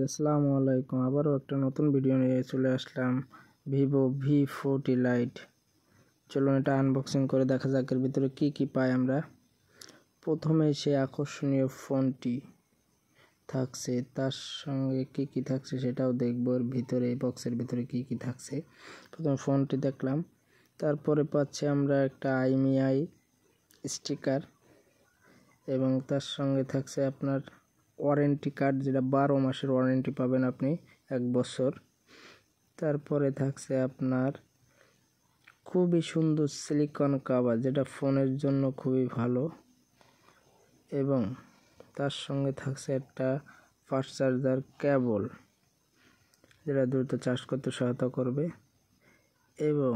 আসসালামু আলাইকুম। আবারও একটা নতুন ভিডিও নিয়ে চলে আসলাম ভিভো V40 লাইট। চলুন এটা আনবক্সিং করে দেখা যাক এর ভিতরে কি কি পাই আমরা। প্রথমে সেই আকর্ষণীয় ফোনটি থাকছে, তার সঙ্গে কি কি থাকছে সেটাও দেখবো। এর ভিতরে এই বক্সের ভিতরে কি কি থাকছে। প্রথমে ফোনটি দেখলাম, তারপরে পাচ্ছি আমরা একটা IMEI স্টিকার এবং তার সঙ্গে থাকছে আপনার ওয়ারেন্টি কার্ড, যেটা 12 মাসের ওয়ারেন্টি পাবেন আপনি 1 বছর। তারপরে থাকছে আপনার খুবই সুন্দর সিলিকন কভার, যেটা ফোনের জন্য খুবই ভালো, এবং তার সঙ্গে থাকছে একটা ফাস্ট চার্জার কেবল, যেটা দ্রুত চার্জ করতে সহায়তা করবে। এবং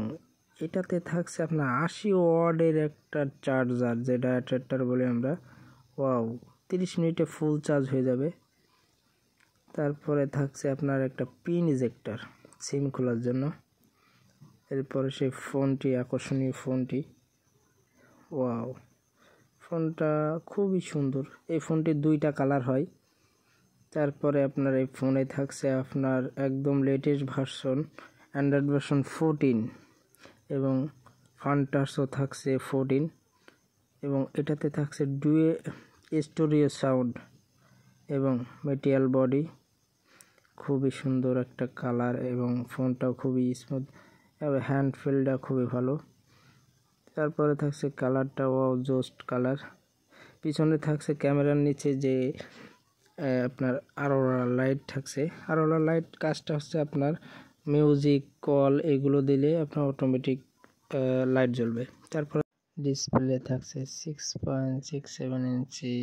এটাতে থাকছে আপনার 80 ওয়াটের একটা চার্জার, যেটা অ্যাডাপ্টার বলে আমরা। ওয়াও, 30 মিনিটে ফুল চার্জ হয়ে যাবে। তারপরে থাকছে আপনার একটা পিন ইজেক্টর সিম খোলার জন্য। এরপরে সেই ফোনটি, আকর্ষণীয় ফোনটি, ওয়াও, ফোনটা খুবই সুন্দর। এই ফোনটির 2টা কালার হয়। তারপরে আপনার এই ফোনে থাকছে আপনার একদম লেটেস্ট ভার্সন, অ্যান্ড্রয়েড ভার্সন 14, এবং ফানটাচও থাকছে 14, এবং এটাতে থাকছে ডুয়ে স্টোরিও সাউন্ড এবং মেটাল বডি। খুবই সুন্দর একটা কালার, এবং ফোনটাও খুবই স্মুথ, এবং হ্যান্ড ফিলটা খুবই ভালো। তারপরে থাকছে কালারটা, ওয়াও, জোস্ট কালার। পিছনে থাকছে ক্যামেরার নিচে যে আপনার আরোরা লাইট থাকছে। আরোরা লাইট কাজটা হচ্ছে আপনার মিউজিক, কল এগুলো দিলে আপনার অটোমেটিক লাইট জ্বলবে। তারপর ডিসপ্লে থাকছে 6.67 ইঞ্চি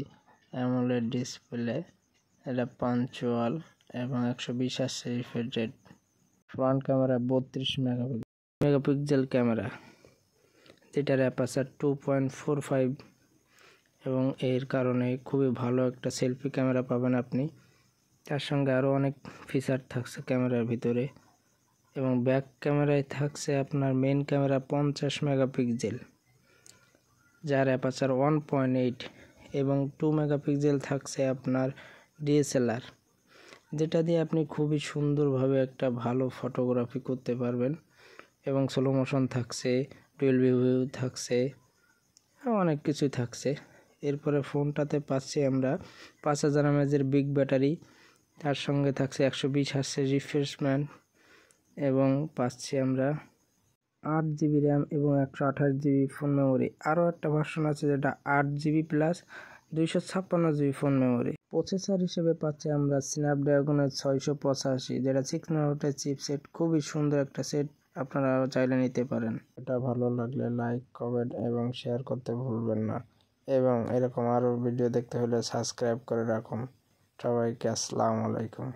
অ্যামোলেড ডিসপ্লে, এটা পাঞ্চুয়াল এবং 120Hz refresh rate. Front camera 32 megapixel camera, যেটার অ্যাপারচার 2.45, এবং এর কারণে খুবই ভালো একটা সেলফি ক্যামেরা পাবেন আপনি। তার সঙ্গে আরও অনেক ফিচার থাকছে ক্যামেরার ভিতরে। এবং ব্যাক ক্যামেরায় থাকছে আপনার মেন ক্যামেরা 50 মেগাপিক্সেল, যার অ্যাপারচার 1.8, এবং 2 মেগাপিক্সেল থাকছে আপনার DSLR, যেটা দিয়ে আপনি খুবই সুন্দরভাবে একটা ভালো ফটোগ্রাফি করতে পারবেন। এবং স্লো মোশন থাকছে, 12 ভিউ থাকছে, অনেক কিছুই থাকছে। এরপরে ফোনটাতে পাচ্ছি আমরা 5000 mAh বিগ ব্যাটারি, তার সঙ্গে থাকছে 120Hz রিফ্রেশমেন্ট, এবং পাচ্ছি আমরা 8GB র্যাম এবং 128GB ফোন মেমোরি। আরও একটা ভার্সন আছে যেটা 8GB plus 256GB phone memory. Processor হিসেবে পাচ্ছি আমরা স্ন্যাপড্রাগনের 685, যেটা 6 নানোটের চিপসেট। খুবই সুন্দর একটা সেট, আপনারা চাইলে নিতে পারেন। এটা ভালো লাগলে লাইক, কমেন্ট এবং শেয়ার করতে ভুলবেন না। এবং এরকম আরও ভিডিও দেখতে হলে সাবস্ক্রাইব করে রাখুন। সবাইকে আসসালামু আলাইকুম।